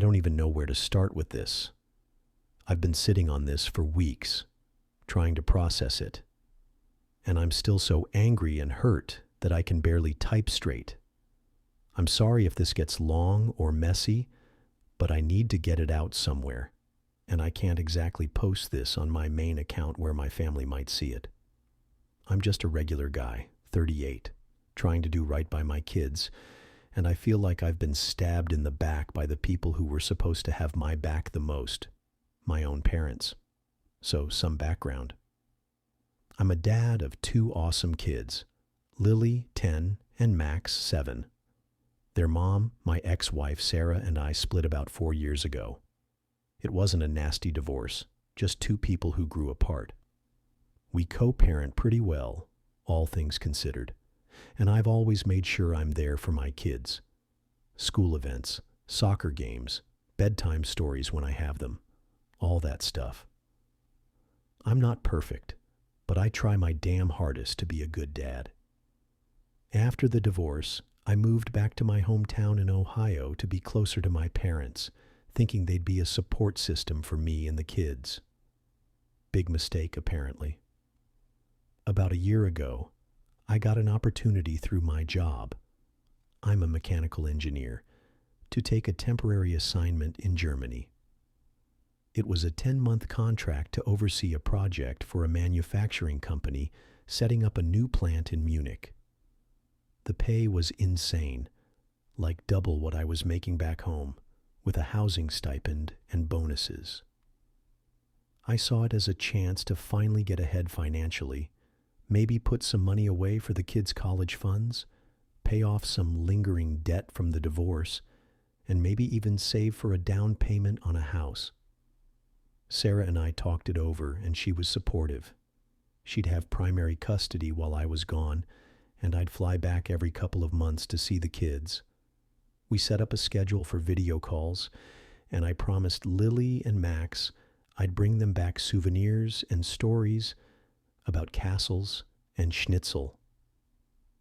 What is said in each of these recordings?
I don't even know where to start with this. I've been sitting on this for weeks, trying to process it. And I'm still so angry and hurt that I can barely type straight. I'm sorry if this gets long or messy, but I need to get it out somewhere, and I can't exactly post this on my main account where my family might see it. I'm just a regular guy, 38, trying to do right by my kids, and I feel like I've been stabbed in the back by the people who were supposed to have my back the most, my own parents. So, some background. I'm a dad of 2 awesome kids, Lily, 10, and Max, 7. Their mom, my ex-wife Sarah, and I split about 4 years ago. It wasn't a nasty divorce, just 2 people who grew apart. We co-parent pretty well, all things considered, and I've always made sure I'm there for my kids. School events, soccer games, bedtime stories when I have them, all that stuff. I'm not perfect, but I try my damn hardest to be a good dad. After the divorce, I moved back to my hometown in Ohio to be closer to my parents, thinking they'd be a support system for me and the kids. Big mistake, apparently. About a year ago, I got an opportunity through my job. I'm a mechanical engineer, to take a temporary assignment in Germany. It was a 10-month contract to oversee a project for a manufacturing company setting up a new plant in Munich. The pay was insane, like double what I was making back home, with a housing stipend and bonuses. I saw it as a chance to finally get ahead financially, maybe put some money away for the kids' college funds, pay off some lingering debt from the divorce, and maybe even save for a down payment on a house. Sarah and I talked it over, and she was supportive. She'd have primary custody while I was gone, and I'd fly back every couple of months to see the kids. We set up a schedule for video calls, and I promised Lily and Max I'd bring them back souvenirs and stories about castles and schnitzel.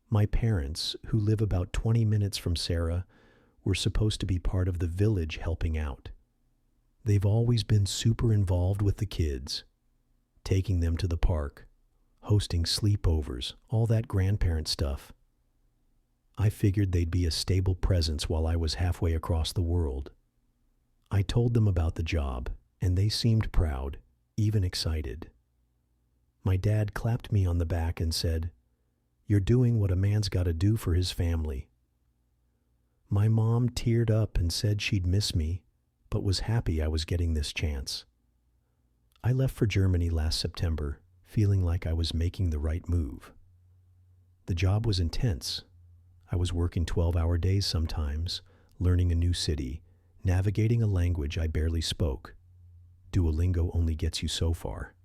My parents, who live about 20 minutes from Sarah, were supposed to be part of the village helping out. They've always been super involved with the kids, taking them to the park, hosting sleepovers, all that grandparent stuff. I figured they'd be a stable presence while I was halfway across the world. I told them about the job, and they seemed proud, even excited. My dad clapped me on the back and said, "You're doing what a man's got to do for his family." My mom teared up and said she'd miss me, but was happy I was getting this chance. I left for Germany last September, feeling like I was making the right move. The job was intense. I was working 12-hour days sometimes, learning a new city, navigating a language I barely spoke. Duolingo only gets you so far.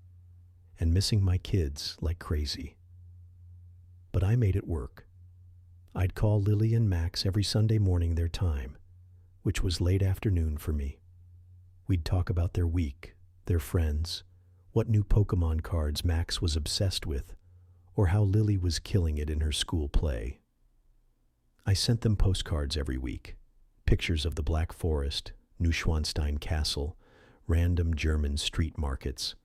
And missing my kids like crazy. But I made it work. I'd call Lily and Max every Sunday morning their time, which was late afternoon for me. We'd talk about their week, their friends, what new Pokemon cards Max was obsessed with, or how Lily was killing it in her school play. I sent them postcards every week, pictures of the Black Forest, Neuschwanstein Castle, random German street markets.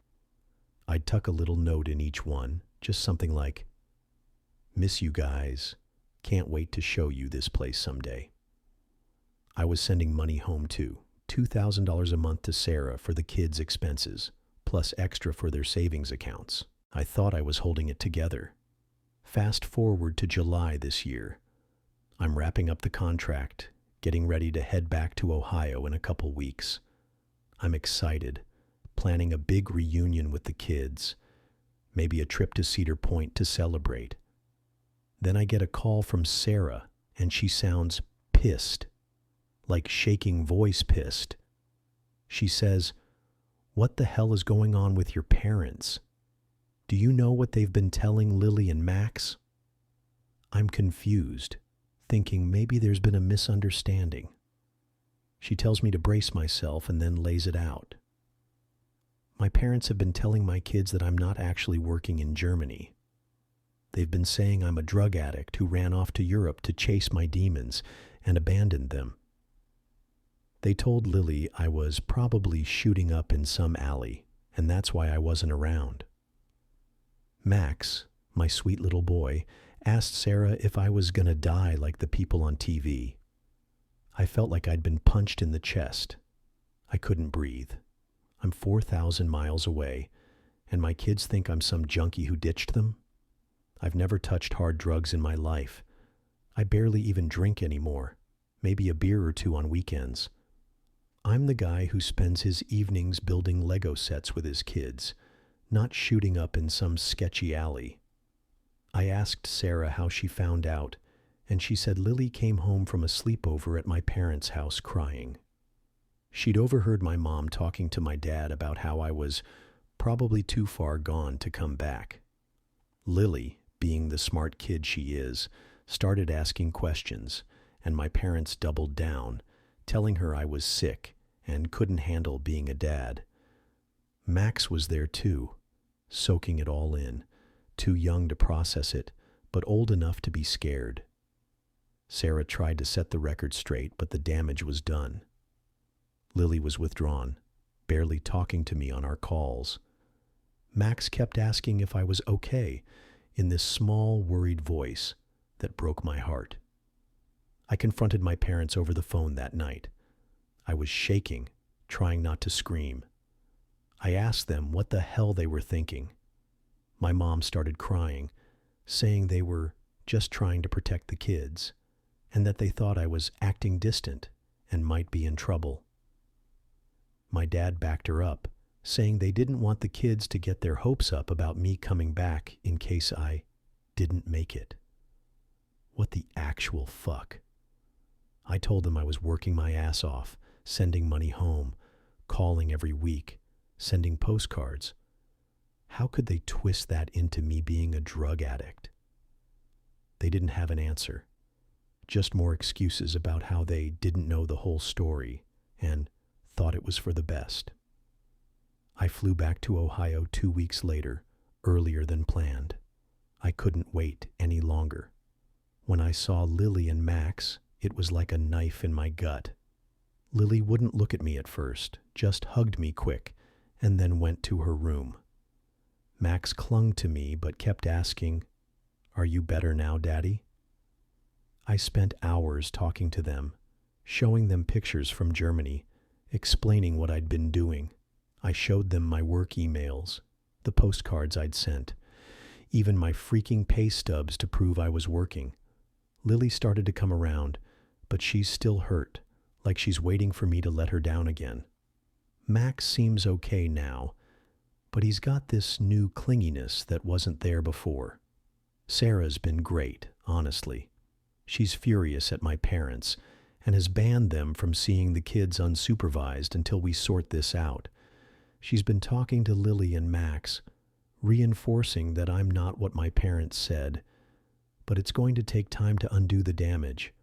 I'd tuck a little note in each one, just something like, "Miss you guys. Can't wait to show you this place someday." I was sending money home too, $2,000 a month to Sarah for the kids' expenses, plus extra for their savings accounts. I thought I was holding it together. Fast forward to July this year. I'm wrapping up the contract, getting ready to head back to Ohio in a couple weeks. I'm excited, planning a big reunion with the kids, maybe a trip to Cedar Point to celebrate. Then I get a call from Sarah, and she sounds pissed, like shaking voice pissed. She says, "What the hell is going on with your parents? Do you know what they've been telling Lily and Max?" I'm confused, thinking maybe there's been a misunderstanding. She tells me to brace myself and then lays it out. My parents have been telling my kids that I'm not actually working in Germany. They've been saying I'm a drug addict who ran off to Europe to chase my demons and abandoned them. They told Lily I was probably shooting up in some alley, and that's why I wasn't around. Max, my sweet little boy, asked Sarah if I was gonna die like the people on TV. I felt like I'd been punched in the chest. I couldn't breathe. I'm 4,000 miles away, and my kids think I'm some junkie who ditched them. I've never touched hard drugs in my life. I barely even drink anymore, maybe a beer or two on weekends. I'm the guy who spends his evenings building Lego sets with his kids, not shooting up in some sketchy alley. I asked Sarah how she found out, and she said Lily came home from a sleepover at my parents' house crying. She'd overheard my mom talking to my dad about how I was probably too far gone to come back. Lily, being the smart kid she is, started asking questions, and my parents doubled down, telling her I was sick and couldn't handle being a dad. Max was there too, soaking it all in, too young to process it, but old enough to be scared. Sarah tried to set the record straight, but the damage was done. Lily was withdrawn, barely talking to me on our calls. Max kept asking if I was okay, in this small, worried voice that broke my heart. I confronted my parents over the phone that night. I was shaking, trying not to scream. I asked them what the hell they were thinking. My mom started crying, saying they were just trying to protect the kids, and that they thought I was acting distant and might be in trouble. My dad backed her up, saying they didn't want the kids to get their hopes up about me coming back in case I didn't make it. What the actual fuck? I told them I was working my ass off, sending money home, calling every week, sending postcards. How could they twist that into me being a drug addict? They didn't have an answer, just more excuses about how they didn't know the whole story and thought it was for the best. I flew back to Ohio 2 weeks later, earlier than planned. I couldn't wait any longer. When I saw Lily and Max, it was like a knife in my gut. Lily wouldn't look at me at first, just hugged me quick, and then went to her room. Max clung to me but kept asking, "Are you better now, Daddy?" I spent hours talking to them, showing them pictures from Germany, explaining what I'd been doing. I showed them my work emails, the postcards I'd sent, even my freaking pay stubs to prove I was working. Lily started to come around, but she's still hurt, like she's waiting for me to let her down again. Max seems okay now, but he's got this new clinginess that wasn't there before. Sarah's been great, honestly. She's furious at my parents and has banned them from seeing the kids unsupervised until we sort this out. She's been talking to Lily and Max, reinforcing that I'm not what my parents said, but it's going to take time to undo the damage.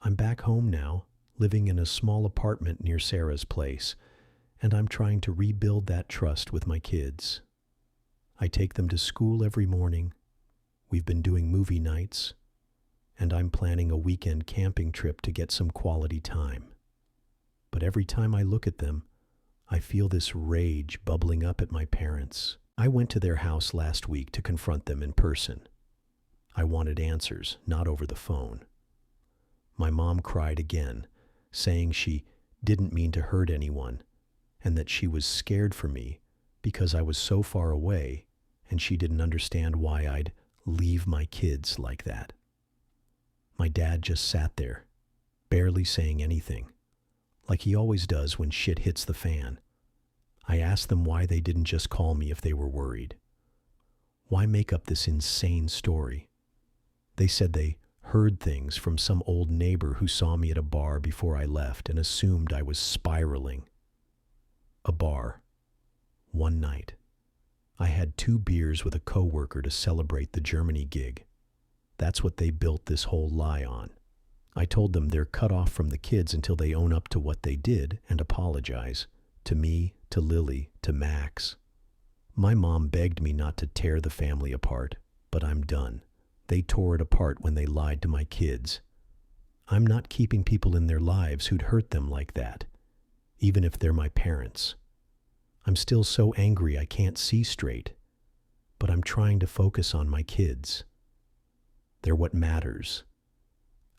I'm back home now, living in a small apartment near Sarah's place, and I'm trying to rebuild that trust with my kids. I take them to school every morning. We've been doing movie nights, and I'm planning a weekend camping trip to get some quality time. But every time I look at them, I feel this rage bubbling up at my parents. I went to their house last week to confront them in person. I wanted answers, not over the phone. My mom cried again, saying she didn't mean to hurt anyone, and that she was scared for me because I was so far away and she didn't understand why I'd leave my kids like that. My dad just sat there, barely saying anything, like he always does when shit hits the fan. I asked them why they didn't just call me if they were worried. Why make up this insane story? They said they heard things from some old neighbor who saw me at a bar before I left and assumed I was spiraling. A bar. One night. I had 2 beers with a coworker to celebrate the Germany gig. That's what they built this whole lie on. I told them they're cut off from the kids until they own up to what they did and apologize. To me, to Lily, to Max. My mom begged me not to tear the family apart, but I'm done. They tore it apart when they lied to my kids. I'm not keeping people in their lives who'd hurt them like that, even if they're my parents. I'm still so angry I can't see straight, but I'm trying to focus on my kids. They're what matters.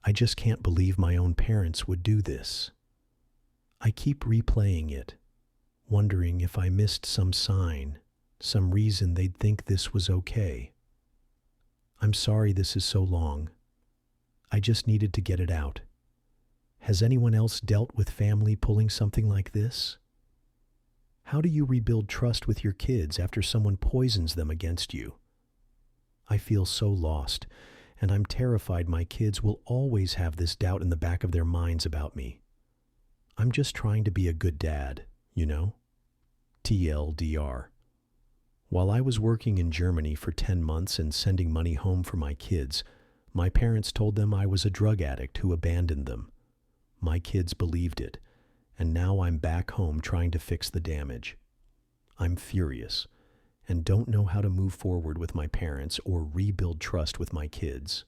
I just can't believe my own parents would do this. I keep replaying it, wondering if I missed some sign, some reason they'd think this was okay. I'm sorry this is so long. I just needed to get it out. Has anyone else dealt with family pulling something like this? How do you rebuild trust with your kids after someone poisons them against you? I feel so lost, and I'm terrified my kids will always have this doubt in the back of their minds about me. I'm just trying to be a good dad, you know? TLDR. While I was working in Germany for 10 months and sending money home for my kids, my parents told them I was a drug addict who abandoned them. My kids believed it, and now I'm back home trying to fix the damage. I'm furious and don't know how to move forward with my parents or rebuild trust with my kids.